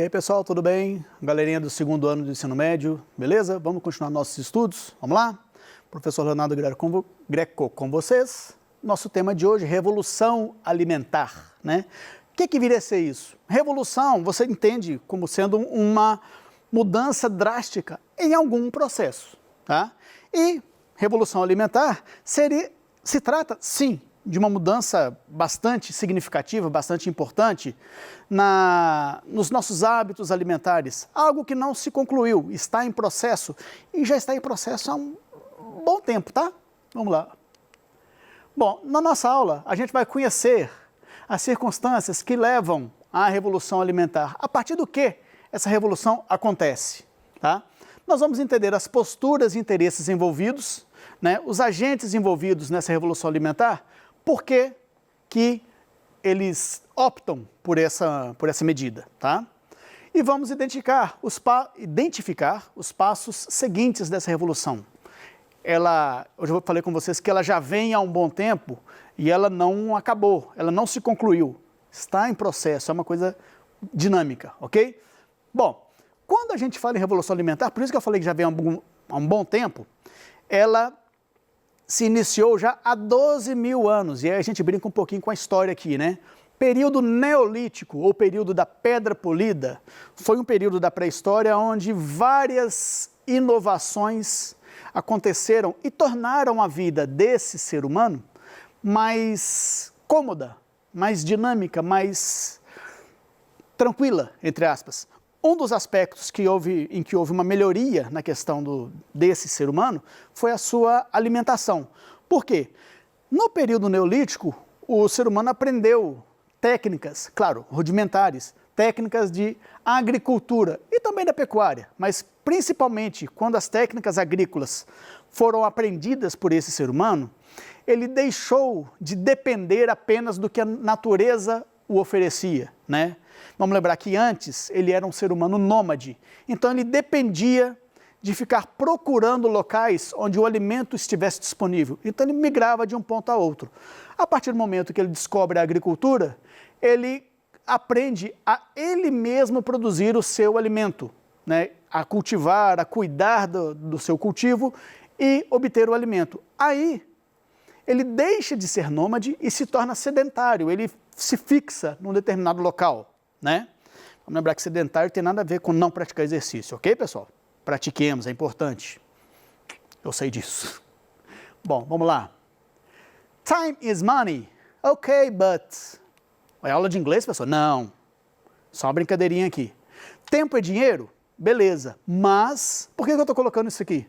E aí, pessoal, tudo bem? Galerinha do segundo ano do ensino médio, beleza? Vamos continuar nossos estudos? Vamos lá? Professor Leonardo Greco com vocês. Nosso tema de hoje, revolução alimentar, né? O que viria a ser isso? Revolução, você entende como sendo uma mudança drástica em algum processo, tá? E revolução alimentar se trata, sim, de uma mudança bastante significativa, bastante importante nos nossos hábitos alimentares. Algo que não se concluiu, está em processo e já está em processo há um bom tempo, tá? Vamos lá. Bom, na nossa aula a gente vai conhecer as circunstâncias que levam à revolução alimentar. A partir do que essa revolução acontece, tá? Nós vamos entender as posturas e interesses envolvidos, né, os agentes envolvidos nessa revolução alimentar, por que eles optam por essa medida, tá? E vamos identificar os passos seguintes dessa revolução. Hoje eu falei com vocês que ela já vem há um bom tempo e ela não acabou, ela não se concluiu, está em processo, é uma coisa dinâmica, ok? Bom, quando a gente fala em revolução alimentar, por isso que eu falei que já vem há um bom tempo, ela se iniciou já há 12 mil anos, e aí a gente brinca um pouquinho com a história aqui, né? Período neolítico, ou período da pedra polida, foi um período da pré-história onde várias inovações aconteceram e tornaram a vida desse ser humano mais cômoda, mais dinâmica, mais tranquila, entre aspas. Um dos aspectos em que houve uma melhoria na questão desse ser humano foi a sua alimentação. Por quê? No período neolítico, o ser humano aprendeu técnicas, claro, rudimentares, técnicas de agricultura e também da pecuária, mas principalmente quando as técnicas agrícolas foram aprendidas por esse ser humano, ele deixou de depender apenas do que a natureza o oferecia, né? Vamos lembrar que antes ele era um ser humano nômade, então ele dependia de ficar procurando locais onde o alimento estivesse disponível. Então ele migrava de um ponto a outro. A partir do momento que ele descobre a agricultura, ele aprende a ele mesmo produzir o seu alimento, né? A cultivar, a cuidar do seu cultivo e obter o alimento. Aí ele deixa de ser nômade e se torna sedentário, ele se fixa num determinado local, né? Vamos lembrar que sedentário tem nada a ver com não praticar exercício, ok, pessoal? Pratiquemos, é importante. Eu sei disso. Bom, vamos lá. Time is money. Ok, but... É aula de inglês, pessoal? Não. Só uma brincadeirinha aqui. Tempo é dinheiro? Beleza. Mas, por que eu estou colocando isso aqui?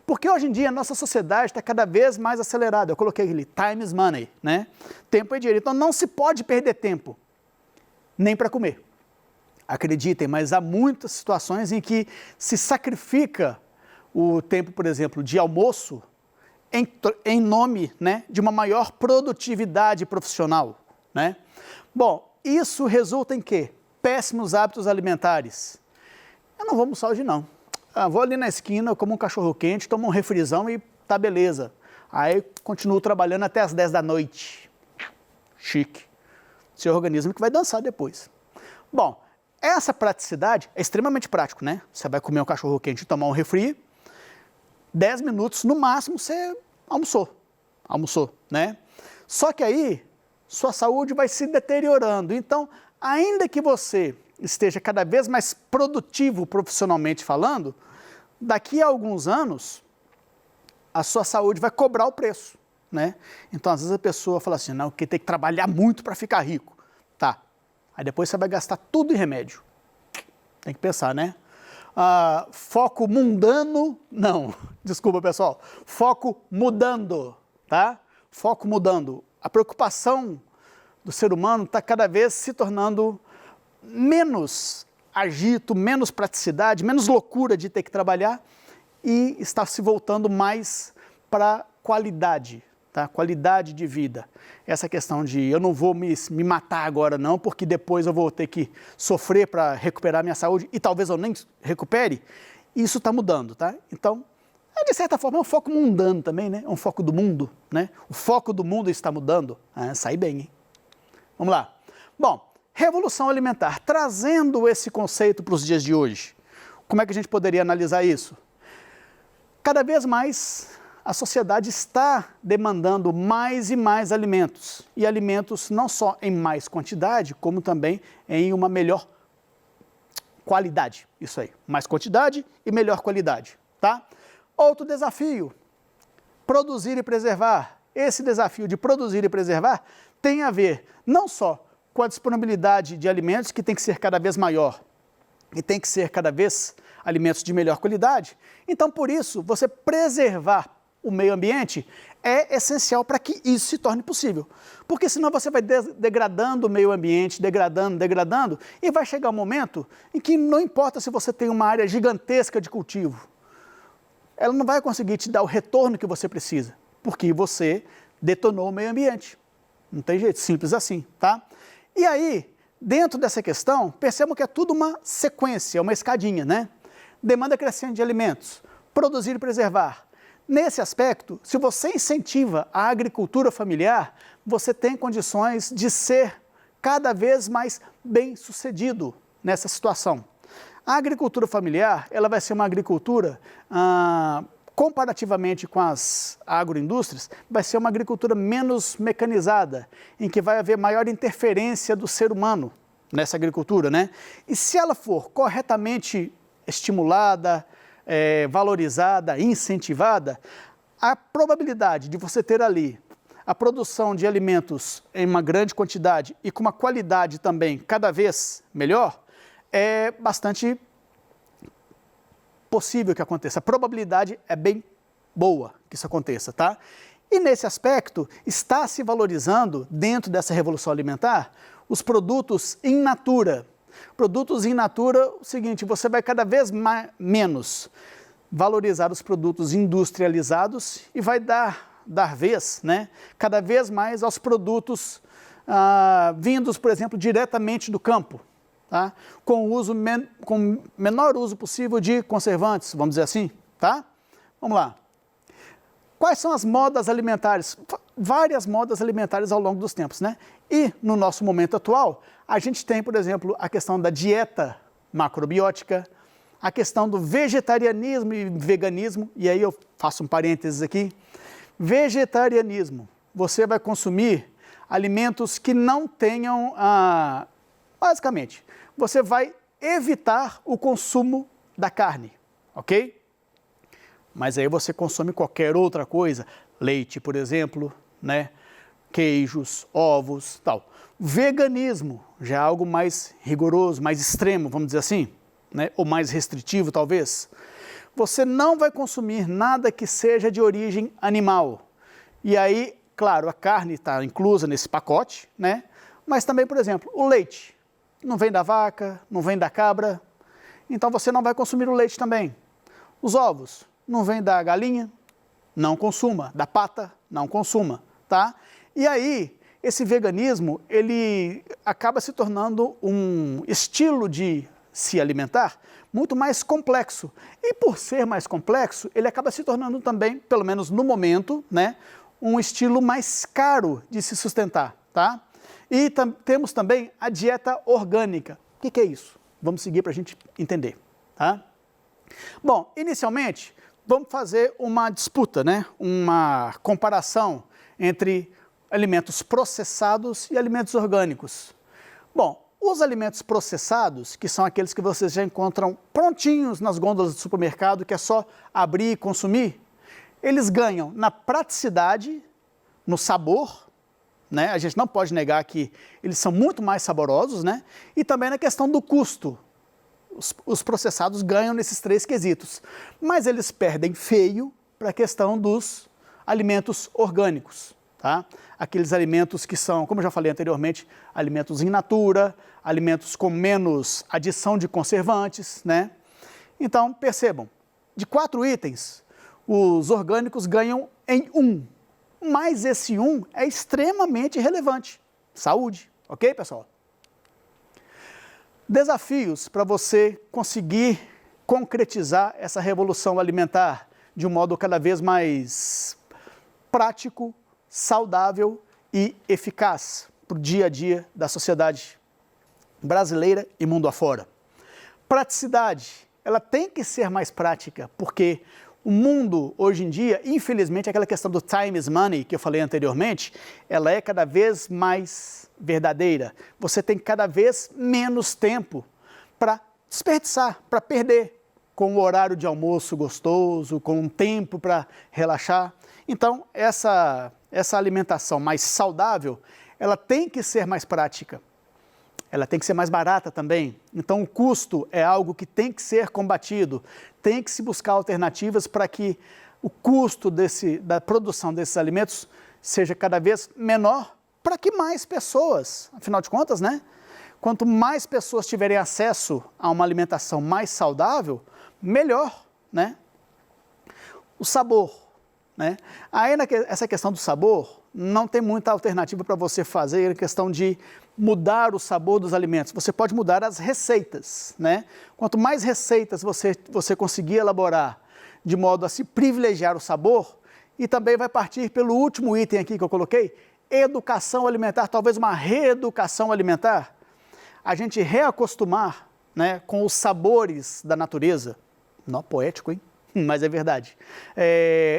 Porque hoje em dia a nossa sociedade está cada vez mais acelerada. Eu coloquei ali, time is money, né? Tempo é dinheiro. Então não se pode perder tempo, nem para comer. Acreditem, mas há muitas situações em que se sacrifica o tempo, por exemplo, de almoço em nome, né, de uma maior produtividade profissional, né? Bom, isso resulta em quê? Péssimos hábitos alimentares. Eu não vou almoçar hoje não. Vou ali na esquina, eu como um cachorro quente, tomo um refrizão e tá beleza. Aí continuo trabalhando até as 10 da noite. Chique. Seu organismo que vai dançar depois. Bom, essa praticidade é extremamente prático, né? Você vai comer um cachorro quente e tomar um refri, 10 minutos no máximo você almoçou, né? Só que aí sua saúde vai se deteriorando. Então, ainda que você esteja cada vez mais produtivo profissionalmente falando, daqui a alguns anos a sua saúde vai cobrar o preço, né? Então, às vezes a pessoa fala assim, não, que tem que trabalhar muito para ficar rico. Tá. Aí depois você vai gastar tudo em remédio. Tem que pensar, né? Foco mundano, não, desculpa pessoal, foco mudando, tá? Foco mudando. A preocupação do ser humano está cada vez se tornando menos agito, menos praticidade, menos loucura de ter que trabalhar e está se voltando mais para qualidade, tá? Qualidade de vida. Essa questão de eu não vou me matar agora não, porque depois eu vou ter que sofrer para recuperar minha saúde e talvez eu nem recupere, isso está mudando, tá? Então, de certa forma é um foco mundano também, né? É um foco do mundo, né? O foco do mundo está mudando. Sai bem, hein? Vamos lá. Bom, Revolução alimentar, trazendo esse conceito para os dias de hoje. Como é que a gente poderia analisar isso? Cada vez mais a sociedade está demandando mais e mais alimentos. E alimentos não só em mais quantidade, como também em uma melhor qualidade. Isso aí, mais quantidade e melhor qualidade, tá? Outro desafio, produzir e preservar. Esse desafio de produzir e preservar tem a ver não só com a disponibilidade de alimentos, que tem que ser cada vez maior, e tem que ser cada vez alimentos de melhor qualidade. Então, por isso, você preservar o meio ambiente é essencial para que isso se torne possível. Porque senão você vai degradando o meio ambiente, degradando, e vai chegar um momento em que não importa se você tem uma área gigantesca de cultivo, ela não vai conseguir te dar o retorno que você precisa, porque você detonou o meio ambiente. Não tem jeito, simples assim, tá? E aí, dentro dessa questão, percebam que é tudo uma sequência, uma escadinha, né? Demanda crescente de alimentos, produzir e preservar. Nesse aspecto, se você incentiva a agricultura familiar, você tem condições de ser cada vez mais bem-sucedido nessa situação. A agricultura familiar, ela vai ser uma agricultura, comparativamente com as agroindústrias, vai ser uma agricultura menos mecanizada, em que vai haver maior interferência do ser humano nessa agricultura, né? E se ela for corretamente estimulada, valorizada, incentivada, a probabilidade de você ter ali a produção de alimentos em uma grande quantidade e com uma qualidade também cada vez melhor, é bastante possível que aconteça. A probabilidade é bem boa que isso aconteça, tá? E nesse aspecto, está se valorizando, dentro dessa revolução alimentar, os produtos in natura. Produtos in natura, o seguinte, você vai cada vez menos valorizar os produtos industrializados e vai dar vez, né, cada vez mais aos produtos vindos, por exemplo, diretamente do campo, tá? Com menor uso possível de conservantes, vamos dizer assim, tá? Vamos lá. Quais são as modas alimentares? Várias modas alimentares ao longo dos tempos, né? E no nosso momento atual, a gente tem, por exemplo, a questão da dieta macrobiótica, a questão do vegetarianismo e veganismo, e aí eu faço um parênteses aqui. Vegetarianismo, você vai consumir alimentos que não tenham, basicamente, você vai evitar o consumo da carne, ok? Mas aí você consome qualquer outra coisa, leite, por exemplo, né? Queijos, ovos, tal. Veganismo, já é algo mais rigoroso, mais extremo, vamos dizer assim, né? Ou mais restritivo, talvez. Você não vai consumir nada que seja de origem animal. E aí, claro, a carne está inclusa nesse pacote, né? Mas também, por exemplo, o leite. Não vem da vaca, não vem da cabra, então você não vai consumir o leite também. Os ovos não vem da galinha, não consuma. Da pata, não consuma, tá? E aí, esse veganismo, ele acaba se tornando um estilo de se alimentar muito mais complexo. E por ser mais complexo, ele acaba se tornando também, pelo menos no momento, né, um estilo mais caro de se sustentar, tá? E temos também a dieta orgânica. O que é isso? Vamos seguir para a gente entender, tá? Bom, inicialmente, vamos fazer uma disputa, né? Uma comparação entre alimentos processados e alimentos orgânicos. Bom, os alimentos processados, que são aqueles que vocês já encontram prontinhos nas gôndolas do supermercado, que é só abrir e consumir, eles ganham na praticidade, no sabor, né? A gente não pode negar que eles são muito mais saborosos, né? E também na questão do custo. Os processados ganham nesses três quesitos, mas eles perdem feio para a questão dos alimentos orgânicos, tá? Aqueles alimentos que são, como eu já falei anteriormente, alimentos in natura, alimentos com menos adição de conservantes, né? Então, percebam, de 4 itens, os orgânicos ganham em 1, mas esse 1 é extremamente relevante. Saúde, ok, pessoal? Desafios para você conseguir concretizar essa revolução alimentar de um modo cada vez mais prático, saudável e eficaz para o dia a dia da sociedade. brasileira e mundo afora. Praticidade, ela tem que ser mais prática, porque o mundo, hoje em dia, infelizmente, aquela questão do time is money, que eu falei anteriormente, ela é cada vez mais verdadeira. Você tem cada vez menos tempo para desperdiçar, para perder, com o horário de almoço gostoso, com um tempo para relaxar. Então, essa alimentação mais saudável, ela tem que ser mais prática. Ela tem que ser mais barata também. Então, o custo é algo que tem que ser combatido. Tem que se buscar alternativas para que o custo da produção desses alimentos seja cada vez menor, para que mais pessoas, afinal de contas, né? Quanto mais pessoas tiverem acesso a uma alimentação mais saudável, melhor, né? O sabor, né? Aí, essa questão do sabor, não tem muita alternativa para você fazer, a questão de mudar o sabor dos alimentos. Você pode mudar as receitas, né? Quanto mais receitas você conseguir elaborar de modo a se privilegiar o sabor, e também vai partir pelo último item aqui que eu coloquei, educação alimentar, talvez uma reeducação alimentar, a gente reacostumar, né, com os sabores da natureza. Não poético, hein? Mas é verdade.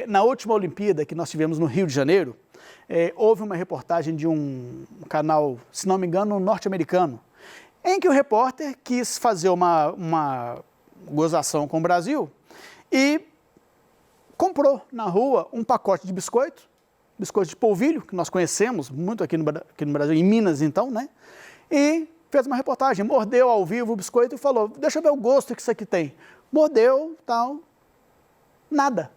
Na última Olimpíada que nós tivemos no Rio de Janeiro, houve uma reportagem de um canal, se não me engano, norte-americano, em que o repórter quis fazer uma gozação com o Brasil e comprou na rua um pacote de biscoito de polvilho, que nós conhecemos muito aqui no Brasil, em Minas então, né? E fez uma reportagem, mordeu ao vivo o biscoito e falou, deixa eu ver o gosto que isso aqui tem. Mordeu, tal, nada.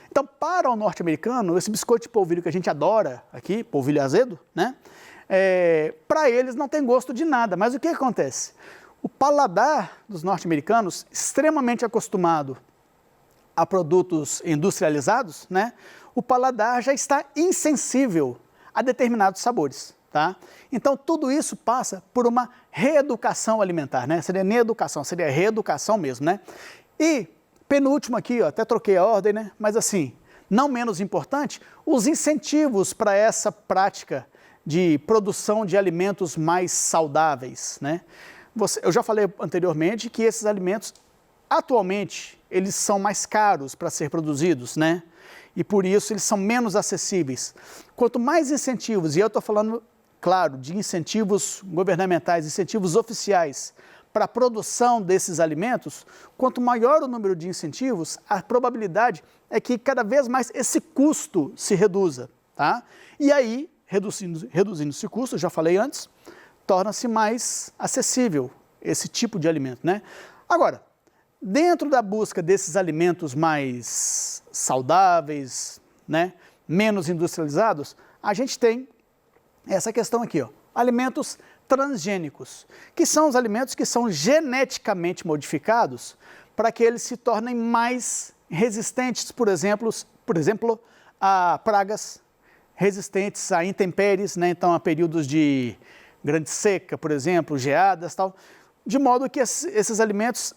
Então, para o norte-americano, esse biscoito de polvilho que a gente adora aqui, polvilho azedo, né? Para eles não tem gosto de nada. Mas o que acontece? O paladar dos norte-americanos, extremamente acostumado a produtos industrializados, né? O paladar já está insensível a determinados sabores, tá? Então, tudo isso passa por uma reeducação alimentar, né? Seria nem educação, seria reeducação mesmo, né? E penúltimo aqui, ó, até troquei a ordem, né? Mas assim, não menos importante, os incentivos para essa prática de produção de alimentos mais saudáveis, né? Eu já falei anteriormente que esses alimentos, atualmente, eles são mais caros para ser produzidos, né? E por isso eles são menos acessíveis. Quanto mais incentivos, e eu estou falando, claro, de incentivos governamentais, incentivos oficiais, para a produção desses alimentos, quanto maior o número de incentivos, a probabilidade é que cada vez mais esse custo se reduza, tá? E aí, reduzindo esse custo, já falei antes, torna-se mais acessível esse tipo de alimento, né? Agora, dentro da busca desses alimentos mais saudáveis, né, menos industrializados, a gente tem essa questão aqui, ó, alimentos transgênicos, que são os alimentos que são geneticamente modificados para que eles se tornem mais resistentes, por exemplo, a pragas, resistentes a intempéries, né? Então a períodos de grande seca, por exemplo, geadas, tal, de modo que esses alimentos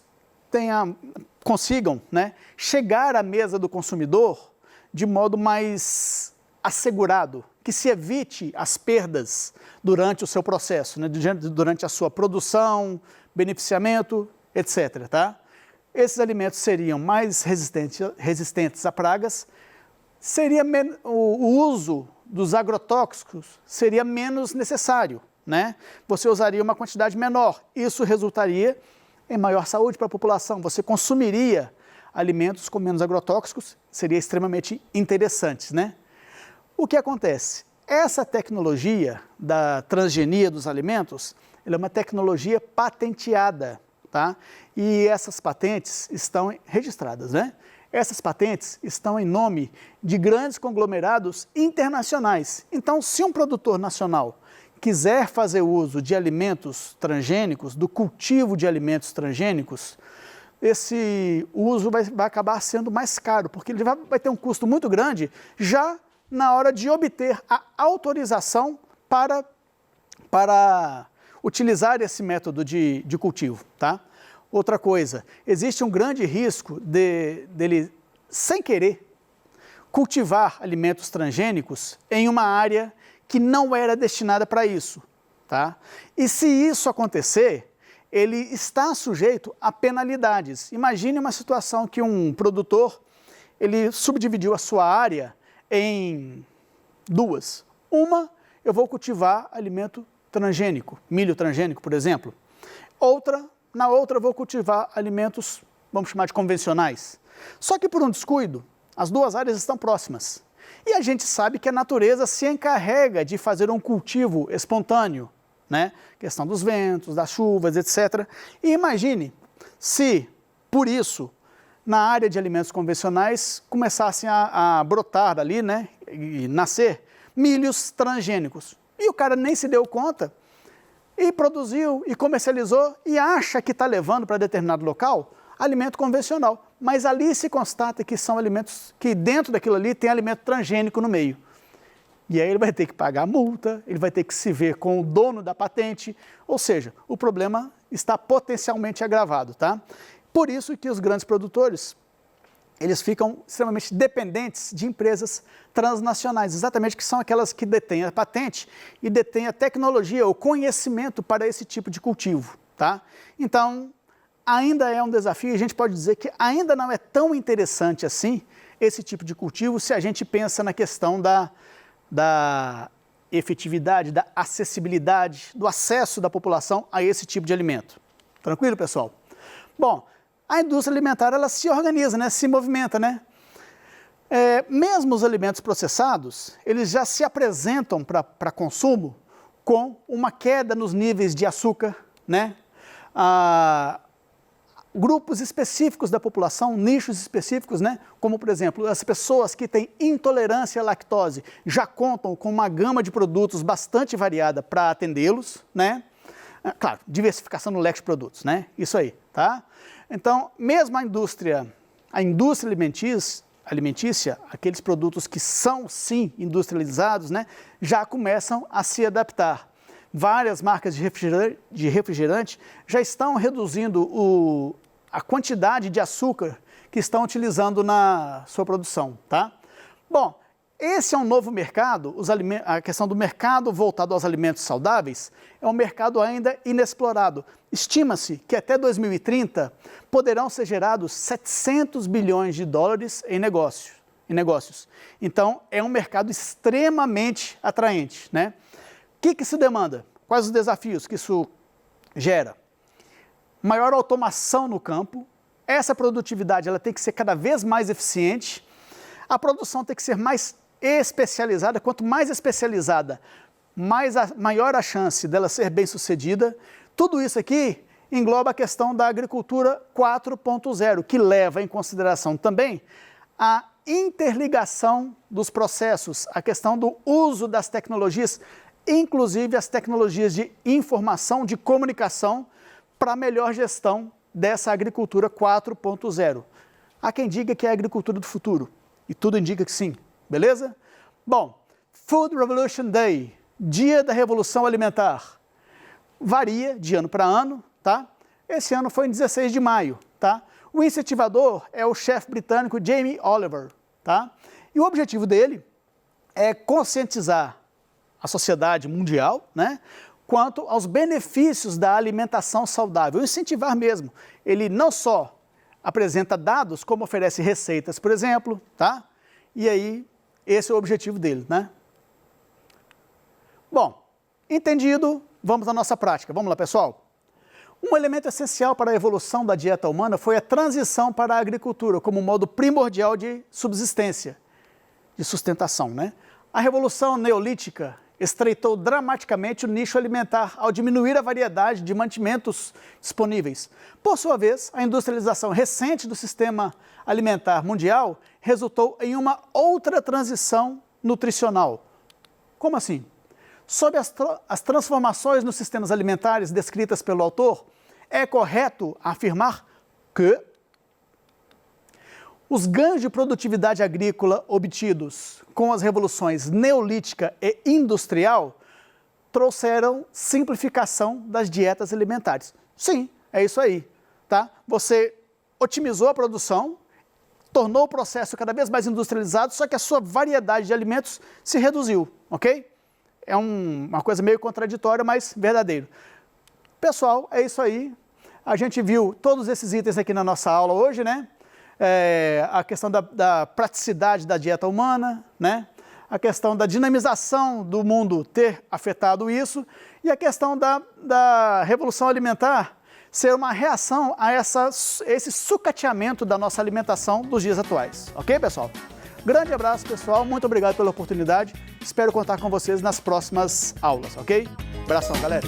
consigam, né, chegar à mesa do consumidor de modo mais assegurado, que se evite as perdas durante o seu processo, né, durante a sua produção, beneficiamento, etc. Tá? Esses alimentos seriam mais resistentes a pragas, o uso dos agrotóxicos seria menos necessário, né? Você usaria uma quantidade menor, isso resultaria em maior saúde para a população, você consumiria alimentos com menos agrotóxicos, seria extremamente interessante, né? O que acontece? Essa tecnologia da transgenia dos alimentos, ela é uma tecnologia patenteada, tá? E essas patentes estão registradas, né? Essas patentes estão em nome de grandes conglomerados internacionais. Então, se um produtor nacional quiser fazer uso de alimentos transgênicos, do cultivo de alimentos transgênicos, esse uso vai acabar sendo mais caro, porque ele vai ter um custo muito grande já na hora de obter a autorização para utilizar esse método de cultivo, tá? Outra coisa, existe um grande risco dele, sem querer, cultivar alimentos transgênicos em uma área que não era destinada para isso. tá? E se isso acontecer, ele está sujeito a penalidades. Imagine uma situação que um produtor, ele subdividiu a sua área em duas. Uma, eu vou cultivar alimento transgênico, milho transgênico, por exemplo. Na outra eu vou cultivar alimentos, vamos chamar de convencionais. Só que por um descuido, as duas áreas estão próximas. E a gente sabe que a natureza se encarrega de fazer um cultivo espontâneo, né? Questão dos ventos, das chuvas, etc. E imagine se, por isso, na área de alimentos convencionais, começassem a brotar ali, né? E nascer milhos transgênicos. E o cara nem se deu conta e produziu e comercializou e acha que está levando para determinado local alimento convencional. Mas ali se constata que são alimentos, que dentro daquilo ali tem alimento transgênico no meio. E aí ele vai ter que pagar multa, ele vai ter que se ver com o dono da patente, ou seja, o problema está potencialmente agravado, tá? Por isso que os grandes produtores, eles ficam extremamente dependentes de empresas transnacionais, exatamente que são aquelas que detêm a patente e detêm a tecnologia, o conhecimento para esse tipo de cultivo, tá? Então, ainda é um desafio, a gente pode dizer que ainda não é tão interessante assim esse tipo de cultivo se a gente pensa na questão da efetividade, da acessibilidade, do acesso da população a esse tipo de alimento. Tranquilo, pessoal? Bom, a indústria alimentar, ela se organiza, né? Se movimenta, né? Mesmo os alimentos processados, eles já se apresentam para consumo com uma queda nos níveis de açúcar, né? Grupos específicos da população, nichos específicos, né? Como, por exemplo, as pessoas que têm intolerância à lactose já contam com uma gama de produtos bastante variada para atendê-los, né? Claro, diversificação no leque de produtos, né? Isso aí, tá? Então, mesmo a indústria alimentícia, aqueles produtos que são, sim, industrializados, né? Já começam a se adaptar. Várias marcas de refrigerante já estão reduzindo a quantidade de açúcar que estão utilizando na sua produção, tá? Bom, esse é um novo mercado, a questão do mercado voltado aos alimentos saudáveis é um mercado ainda inexplorado. Estima-se que até 2030 poderão ser gerados 700 bilhões de dólares em negócios. Então, é um mercado extremamente atraente, né? O que se demanda? Quais os desafios que isso gera? Maior automação no campo, essa produtividade ela tem que ser cada vez mais eficiente, a produção tem que ser mais especializada, quanto mais especializada, maior a chance dela ser bem sucedida. Tudo isso aqui engloba a questão da agricultura 4.0, que leva em consideração também a interligação dos processos, a questão do uso das tecnologias, inclusive as tecnologias de informação, de comunicação, para a melhor gestão dessa agricultura 4.0. Há quem diga que é a agricultura do futuro, e tudo indica que sim, beleza? Bom, Food Revolution Day, Dia da Revolução Alimentar, varia de ano para ano, tá? Esse ano foi em 16 de maio, tá? O incentivador é o chefe britânico Jamie Oliver, tá? E o objetivo dele é conscientizar a sociedade mundial, né, quanto aos benefícios da alimentação saudável, incentivar mesmo. Ele não só apresenta dados, como oferece receitas, por exemplo, tá? E aí, esse é o objetivo dele, né? Bom, entendido, vamos à nossa prática. Vamos lá, pessoal? Um elemento essencial para a evolução da dieta humana foi a transição para a agricultura como modo primordial de subsistência, de sustentação, né? A Revolução Neolítica estreitou dramaticamente o nicho alimentar ao diminuir a variedade de mantimentos disponíveis. Por sua vez, a industrialização recente do sistema alimentar mundial resultou em uma outra transição nutricional. Como assim? Sob as transformações nos sistemas alimentares descritas pelo autor, é correto afirmar que os ganhos de produtividade agrícola obtidos com as revoluções neolítica e industrial trouxeram simplificação das dietas alimentares. Sim, é isso aí, tá? Você otimizou a produção, tornou o processo cada vez mais industrializado, só que a sua variedade de alimentos se reduziu, ok? é uma coisa meio contraditória, mas verdadeiro. Pessoal, é isso aí. A gente viu todos esses itens aqui na nossa aula hoje, né? A questão da praticidade da dieta humana, né? A questão da dinamização do mundo ter afetado isso e a questão da revolução alimentar ser uma reação a esse sucateamento da nossa alimentação dos dias atuais. Ok, pessoal? Grande abraço, pessoal. Muito obrigado pela oportunidade. Espero contar com vocês nas próximas aulas, ok? Abração, galera.